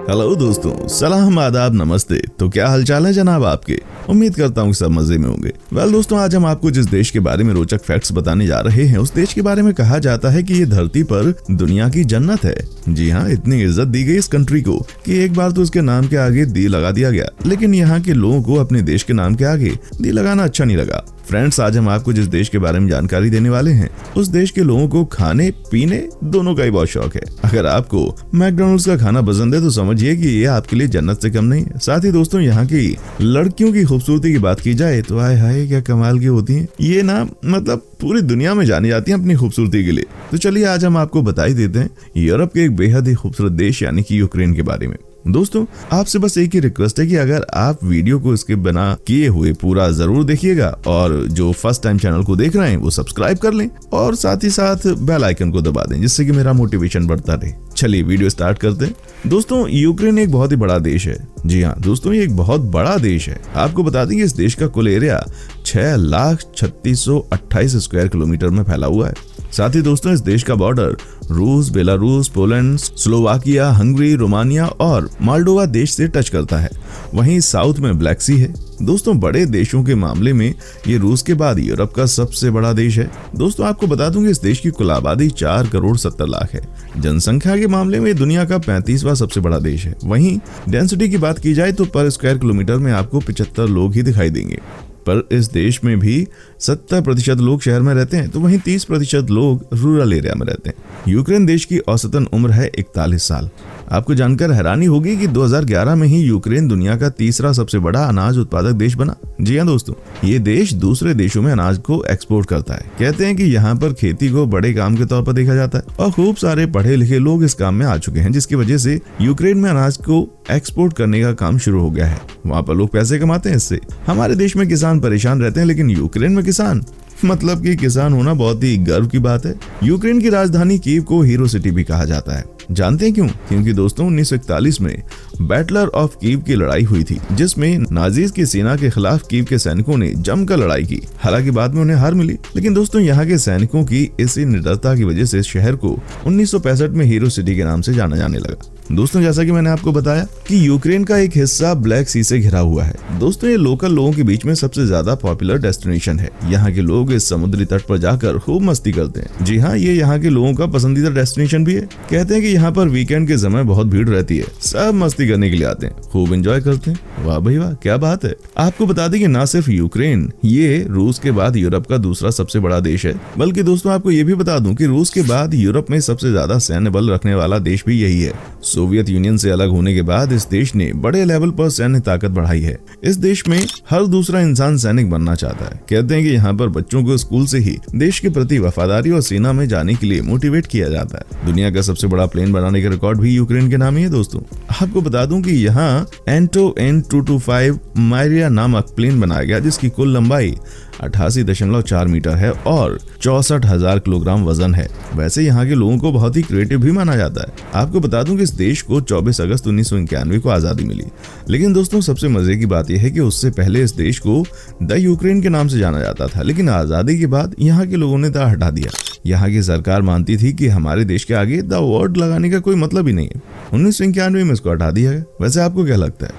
Hello दोस्तों, सलाम, आदाब, नमस्ते। तो क्या हालचाल है जनाब आपके? उम्मीद करता हूँ सब मजे में होंगे। वेल दोस्तों, आज हम आपको जिस देश के बारे में रोचक फैक्ट्स बताने जा रहे हैं, उस देश के बारे में कहा जाता है कि ये धरती पर दुनिया की जन्नत है। जी हाँ, इतनी इज्जत दी गई इस कंट्री को कि एक बार तो उसके नाम के आगे दी लगा दिया गया। लेकिन यहाँ के लोगों को अपने देश के नाम के आगे दी लगाना अच्छा नहीं लगा। फ्रेंड्स, आज हम आपको जिस देश के बारे में जानकारी देने वाले हैं, उस देश के लोगों को खाने पीने दोनों का ही बहुत शौक है। अगर आपको मैकडॉनल्ड्स का खाना पसंद है तो समझिए कि ये आपके लिए जन्नत से कम नहीं है। साथ ही दोस्तों, यहाँ की लड़कियों की खूबसूरती की बात की जाए तो आय हाय क्या कमाल की होती हैं। ये ना मतलब पूरी दुनिया में जानी जाती हैं अपनी खूबसूरती के लिए। तो चलिए आज हम आपको बता ही देते हैं यूरोप के एक बेहद ही खूबसूरत देश यानी कि यूक्रेन के बारे में। दोस्तों, आपसे बस एक ही रिक्वेस्ट है कि अगर आप वीडियो को स्किप बिना किए हुए पूरा जरूर देखिएगा और जो फर्स्ट टाइम चैनल को देख रहे हैं वो सब्सक्राइब कर लें और साथ ही साथ बेल आइकन को दबा दें, जिससे कि मेरा मोटिवेशन बढ़ता रहे। चलिए वीडियो स्टार्ट करते हैं। दोस्तों, यूक्रेन एक बहुत ही बड़ा देश है। जी हाँ दोस्तों, ये एक बहुत बड़ा देश है। आपको बता दें कि इस देश का कुल एरिया 6,36,28 स्क्वायर किलोमीटर में फैला हुआ है। साथ ही दोस्तों, इस देश का बॉर्डर रूस, Belarus, Poland, Slovakia, Hungary, Romania और मोल्डोवा देश से टच करता है। वहीं साउथ में ब्लैक सी है। दोस्तों, बड़े देशों के मामले में ये रूस के बाद यूरोप का सबसे बड़ा देश है। दोस्तों, आपको बता दूं कि इस देश की कुल आबादी 4,70,00,000 है। जनसंख्या के मामले में दुनिया का 35वां सबसे बड़ा देश है। वहीं डेंसिटी की बात की जाए तो पर स्क्वायर किलोमीटर में आपको 75 लोग ही दिखाई देंगे। पर इस देश में भी 70% लोग शहर में रहते हैं, तो वहीं 30% लोग रूरल एरिया में रहते हैं। यूक्रेन देश की औसतन उम्र है 41 साल। आपको जानकर हैरानी होगी कि 2011 में ही यूक्रेन दुनिया का तीसरा सबसे बड़ा अनाज उत्पादक देश बना। जी हाँ दोस्तों, ये देश दूसरे देशों में अनाज को एक्सपोर्ट करता है। कहते हैं कि यहाँ पर खेती को बड़े काम के तौर पर देखा जाता है और खूब सारे पढ़े लिखे लोग इस काम में आ चुके हैं, जिसकी वजह से यूक्रेन में अनाज को एक्सपोर्ट करने का काम शुरू हो गया है। वहाँ पर लोग पैसे कमाते हैं इससे। हमारे देश में किसान परेशान रहते हैं, लेकिन यूक्रेन में किसान मतलब कि किसान होना बहुत ही गर्व की बात है। यूक्रेन की राजधानी कीव को हीरो सिटी भी कहा जाता है। जानते हैं क्यों? क्योंकि दोस्तों 1941 में बैटलर ऑफ कीव की लड़ाई हुई थी, जिसमें नाजीज की सेना के खिलाफ कीव के सैनिकों ने जमकर लड़ाई की। हालांकि बाद में उन्हें हार मिली, लेकिन दोस्तों यहाँ के सैनिकों की इसी निडरता की वजह से शहर को 1965 में हीरो सिटी के नाम से जाना जाने लगा। दोस्तों, जैसा कि मैंने आपको बताया कि यूक्रेन का एक हिस्सा ब्लैक सी से घिरा हुआ है। दोस्तों, ये लोकल लोगों के बीच में सबसे ज्यादा पॉपुलर डेस्टिनेशन है। यहाँ के लोग इस समुद्री तट पर जाकर खूब मस्ती करते हैं। जी हाँ, ये यहाँ के लोगों का पसंदीदा डेस्टिनेशन भी है। कहते हैं कि यहाँ पर वीकेंड के समय बहुत भीड़ रहती है। सब मस्ती करने के लिए आते हैं, खूब एंजॉय करते हैं। वाह भाई वाह, क्या बात है। आपको बता दें कि ना सिर्फ यूक्रेन ये रूस के बाद यूरोप का दूसरा सबसे बड़ा देश है, बल्कि दोस्तों आपको ये भी बता दूं कि रूस के बाद यूरोप में सबसे ज्यादा सैन्य बल रखने वाला देश भी यही है। सोवियत यूनियन से अलग होने के बाद इस देश ने बड़े लेवल पर सैन्य ताकत बढ़ाई है। इस देश में हर दूसरा इंसान सैनिक बनना चाहता है। कहते हैं कि यहाँ पर बच्चों को स्कूल से ही देश के प्रति वफादारी और सेना में जाने के लिए मोटिवेट किया जाता है। दुनिया का सबसे बड़ा प्लेन बनाने का रिकॉर्ड भी यूक्रेन के नाम ही है। दोस्तों, आपको बता दूं कि यहाँ एंटो N225 मायरिया नामक प्लेन बनाया गया, जिसकी कुल लंबाई 88.4 मीटर है और 64,000 किलोग्राम वजन है। वैसे यहाँ के लोगों को बहुत ही क्रिएटिव भी माना जाता है। आपको बता दूं कि इस देश को 24 अगस्त 1991 को आजादी मिली। लेकिन दोस्तों, सबसे मजे की बात यह है कि उससे पहले इस देश को द यूक्रेन के नाम से जाना जाता था, लेकिन आजादी के बाद यहाँ के लोगों ने द हटा दिया। यहाँ की सरकार मानती थी कि हमारे देश के आगे द वर्ड लगाने का कोई मतलब ही नहीं है। 1991 में इसको हटा दिया गया। वैसे आपको क्या लगता है,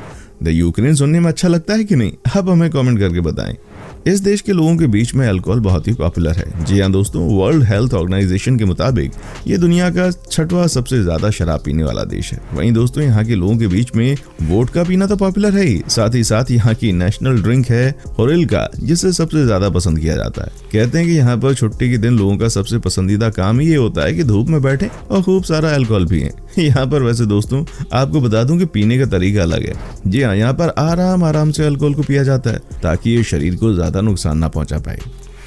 द यूक्रेन सुनने में अच्छा लगता है कि नहीं? आप हमें कमेंट करके बताएं। इस देश के लोगों के बीच में अल्कोहल बहुत ही पॉपुलर है। जी हाँ दोस्तों, वर्ल्ड हेल्थ ऑर्गेनाइजेशन के मुताबिक ये दुनिया का 6वां सबसे ज्यादा शराब पीने वाला देश है। वहीं दोस्तों, यहाँ के लोगों के बीच में वोडका पीना तो पॉपुलर है ही, साथ ही साथ यहाँ की नेशनल ड्रिंक है होरिल्का, जिसे सबसे ज्यादा पसंद किया जाता है। कहते हैं कि यहाँ पर छुट्टी के दिन लोगों का सबसे पसंदीदा काम ये होता है कि धूप में बैठे और खूब सारा अल्कोहल पिए। यहाँ पर वैसे दोस्तों आपको बता दूं कि पीने का तरीका अलग है। जी हाँ, यहाँ पर आराम से अल्कोहल को पिया जाता है ताकि ये शरीर को ज्यादा नुकसान ना पहुंचा पाए।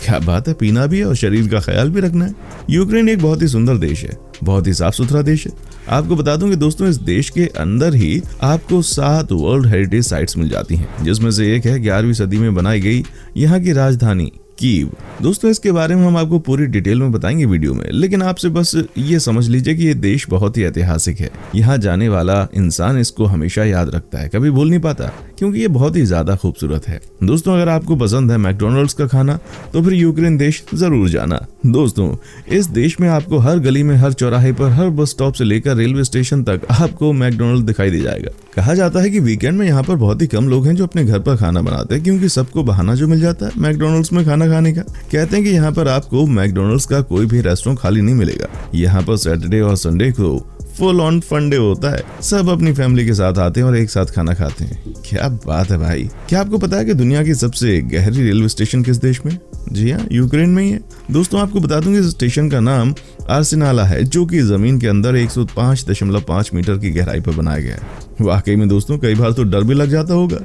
क्या बात है, पीना भी है और शरीर का ख्याल भी रखना है। यूक्रेन एक बहुत ही सुंदर देश है, बहुत ही साफ सुथरा देश है। आपको बता दूं कि दोस्तों इस देश के अंदर ही आपको 7 वर्ल्ड हेरिटेज साइट्स मिल जाती हैं, जिसमें से एक है 11वीं सदी में बनाई गई यहाँ की राजधानी कीव। दोस्तों इसके बारे में हम आपको पूरी डिटेल में बताएंगे वीडियो में, लेकिन आपसे बस ये समझ लीजिए कि ये देश बहुत ही ऐतिहासिक है। यहाँ जाने वाला इंसान इसको हमेशा याद रखता है, कभी भूल नहीं पाता, क्योंकि ये बहुत ही ज्यादा खूबसूरत है। दोस्तों अगर आपको पसंद है मैकडॉनल्ड्स का खाना तो फिर यूक्रेन देश जरूर जाना। दोस्तों इस देश में आपको हर गली में, हर चौराहे पर, हर बस स्टॉप से लेकर रेलवे स्टेशन तक आपको मैकडॉनल्ड दिखाई दे जाएगा। कहा जाता है कि वीकेंड में यहाँ पर बहुत ही कम लोग हैं जो अपने घर पर खाना बनाते हैं, क्योंकि सबको बहाना जो मिल जाता है मैकडॉनल्ड्स में खाना खाने का। कहते हैं कि यहाँ पर आपको मैकडॉनल्ड्स का कोई भी रेस्टोरेंट खाली नहीं मिलेगा। यहाँ पर सैटरडे और संडे को फुल ऑन फन डे होता है, सब अपनी फैमिली के साथ आते हैं और एक साथ खाना खाते हैं। क्या बात है भाई। क्या आपको पता है कि दुनिया की सबसे गहरी रेलवे स्टेशन किस देश में? जी हाँ, यूक्रेन में ही है। दोस्तों आपको बता दूं कि इस स्टेशन का नाम आर्सेनाला है, जो कि जमीन के अंदर 105.5 मीटर की गहराई पर बनाया गया है। वाकई में दोस्तों कई बार तो डर भी लग जाता होगा।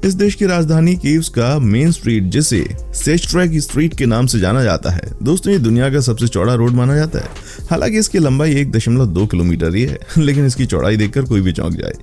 इस देश की राजधानी कीव्स का मेन स्ट्रीट, जिसे सेस्ट्रेक स्ट्रीट के नाम से जाना जाता है, दोस्तों ये दुनिया का सबसे चौड़ा रोड माना जाता है। हालांकि इसकी लंबाई 1.2 किलोमीटर ही है, लेकिन इसकी चौड़ाई देखकर कोई भी चौंक जाए।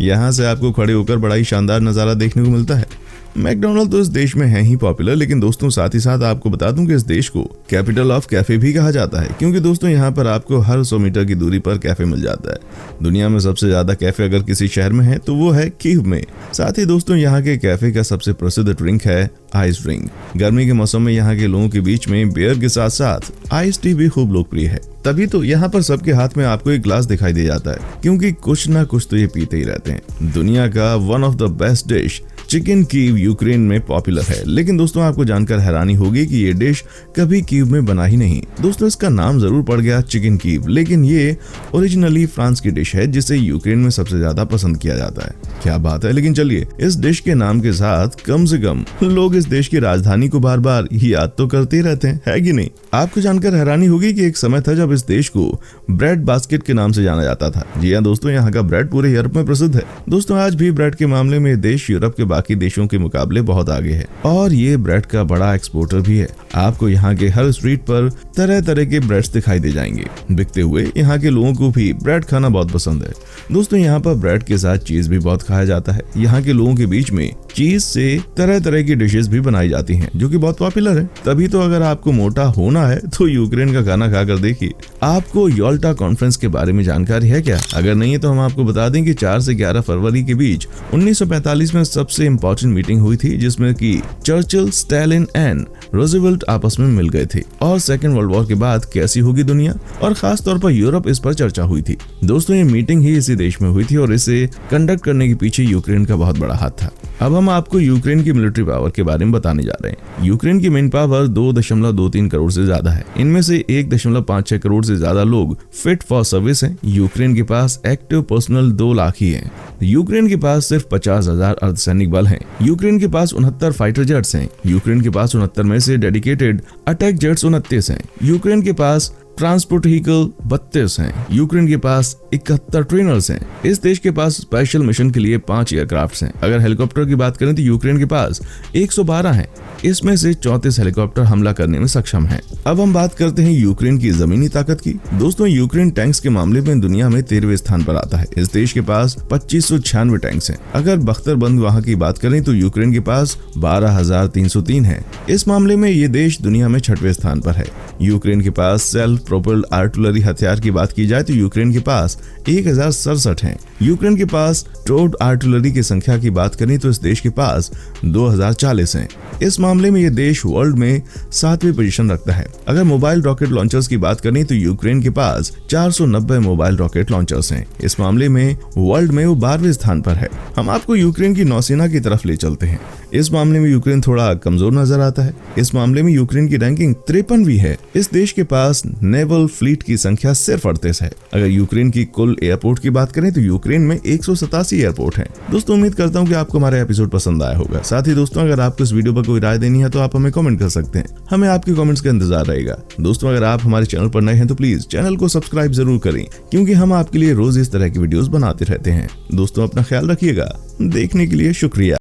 यहाँ से आपको खड़े होकर बड़ा ही शानदार नजारा देखने को मिलता है। मैकडॉनल्ड तो इस देश में है ही पॉपुलर, लेकिन दोस्तों साथ ही साथ आपको बता दूं कि इस देश को कैपिटल ऑफ कैफे भी कहा जाता है, क्योंकि दोस्तों यहाँ पर आपको हर 100 मीटर की दूरी पर कैफे मिल जाता है। दुनिया में सबसे ज्यादा कैफे अगर किसी शहर में है तो वो है कीव में। साथ ही दोस्तों यहाँ के कैफे का सबसे प्रसिद्ध ड्रिंक है आइस ड्रिंक। गर्मी के मौसम में यहाँ के लोगों के बीच में बियर के साथ साथ आइस टी भी खूब लोकप्रिय है। तभी तो यहाँ पर सबके हाथ में आपको एक ग्लास दिखाई दे जाता है, क्योंकि कुछ ना कुछ तो ये पीते ही रहते हैं। दुनिया का one of the best dish chicken Kyiv Ukraine में पॉपुलर है, लेकिन दोस्तों आपको जानकर हैरानी होगी कि ये डिश कभी कीव में बना ही नहीं। दोस्तों इसका नाम जरूर पड़ गया चिकन कीव, लेकिन ये ओरिजिनली फ्रांस की डिश है, जिसे यूक्रेन में सबसे ज्यादा पसंद किया जाता है। क्या बात है। लेकिन चलिए, इस डिश के नाम के साथ कम से कम लोग इस देश की राजधानी को बार बार याद तो करते ही रहते हैं, है कि नहीं? आपको जानकर हैरानी होगी कि एक समय था जब इस देश को ब्रेड बास्केट के नाम से जाना जाता था। जी हाँ दोस्तों, यहाँ का ब्रेड पूरे यूरोप में प्रसिद्ध है। दोस्तों आज भी ब्रेड के मामले में देश यूरोप के बाकी देशों के मुकाबले बहुत आगे है, और ये ब्रेड का बड़ा एक्सपोर्टर भी है। आपको यहाँ के हर स्ट्रीट पर तरह तरह के ब्रेड्स दिखाई दे जाएंगे बिकते हुए। यहाँ के लोगों को भी ब्रेड खाना बहुत पसंद है। दोस्तों यहाँ पर ब्रेड के साथ चीज भी बहुत खाया जाता है। यहाँ के लोगों के बीच में चीज से तरह तरह की डिशेस भी बनाई जाती हैं, जो कि बहुत पॉपुलर है। तभी तो अगर आपको मोटा होना है तो यूक्रेन का खाना खाकर देखिए। आपको योल्टा कॉन्फ्रेंस के बारे में जानकारी है क्या? अगर नहीं है तो हम आपको बता दें कि 4 से 11 फरवरी के बीच 1945 में सबसे इम्पोर्टेंट मीटिंग हुई थी, जिसमें कि चर्चिल, स्टालिन एंड रूजवेल्ट आपस में मिल गए थे, और सेकेंड वर्ल्ड वॉर के बाद कैसी होगी दुनिया, और खास तौर पर यूरोप, इस पर चर्चा हुई थी। दोस्तों ये मीटिंग ही इसी देश में हुई थी, और इसे कंडक्ट करने के पीछे यूक्रेन का बहुत बड़ा हाथ था। अब हम आपको यूक्रेन की मिलिट्री पावर के बारे में बताने जा रहे हैं। यूक्रेन की मेन पावर 2.23 करोड़ से ज्यादा है। इनमें से 1.56 करोड़ से ज्यादा लोग फिट फॉर सर्विस हैं। यूक्रेन के पास एक्टिव पर्सनल 2 लाख ही है। यूक्रेन के पास सिर्फ 50,000 अर्धसैनिक बल हैं। यूक्रेन के पास 69 फाइटर जेट्स हैं। यूक्रेन के पास 69 में से डेडिकेटेड अटैक जेट्स 29 हैं। यूक्रेन के पास ट्रांसपोर्ट व्हीकल 32 हैं। यूक्रेन के पास 71 ट्रेनर्स हैं। इस देश के पास स्पेशल मिशन के लिए 5 एयरक्राफ्ट हैं। अगर हेलीकॉप्टर की बात करें तो यूक्रेन के पास 112 हैं। इसमें से 34 हेलीकॉप्टर हमला करने में सक्षम हैं। अब हम बात करते हैं यूक्रेन की जमीनी ताकत की। दोस्तों यूक्रेन टैंक्स के मामले में दुनिया में 13वें स्थान पर आता है। इस देश के पास 2596 टैंक्स हैं। अगर बख्तरबंद वहां की बात करें तो यूक्रेन के पास 12,303 है। इस मामले में ये देश दुनिया में 6वें स्थान पर है। यूक्रेन के पास सेल्फ प्रोपेल्ड आर्टिलरी हथियार की बात की जाए तो यूक्रेन के पास 1067 हैं। यूक्रेन के पास टोड आर्टिलरी की संख्या की बात करें तो इस देश के पास 2040 हैं। इस मामले में ये देश वर्ल्ड में 7वीं पोजीशन रखता है। अगर मोबाइल रॉकेट लॉन्चर्स की बात करें तो यूक्रेन के पास 490 मोबाइल रॉकेट लॉन्चर्स हैं। इस मामले में वर्ल्ड में वो 12वें स्थान पर है। हम आपको यूक्रेन की नौसेना की तरफ ले चलते हैं। इस मामले में यूक्रेन थोड़ा कमजोर नजर आता है। इस मामले में यूक्रेन की रैंकिंग 53वीं है। इस देश के पास नेवल फ्लीट की संख्या सिर्फ 38 है। अगर यूक्रेन की कुल एयरपोर्ट की बात करें तो यूक्रेन में 187 एयरपोर्ट हैं। दोस्तों उम्मीद करता हूं कि आपको हमारा एपिसोड पसंद आया होगा। साथ ही दोस्तों अगर आपको इस वीडियो पर कोई राय देनी है तो आप हमें कमेंट कर सकते हैं। हमें आपके कमेंट्स का इंतजार रहेगा। दोस्तों अगर आप हमारे चैनल पर नए हैं तो प्लीज चैनल को सब्सक्राइब जरूर करें, क्योंकि हम आपके लिए रोज इस तरह की वीडियोस बनाते रहते हैं। दोस्तों अपना ख्याल रखिएगा। देखने के लिए शुक्रिया।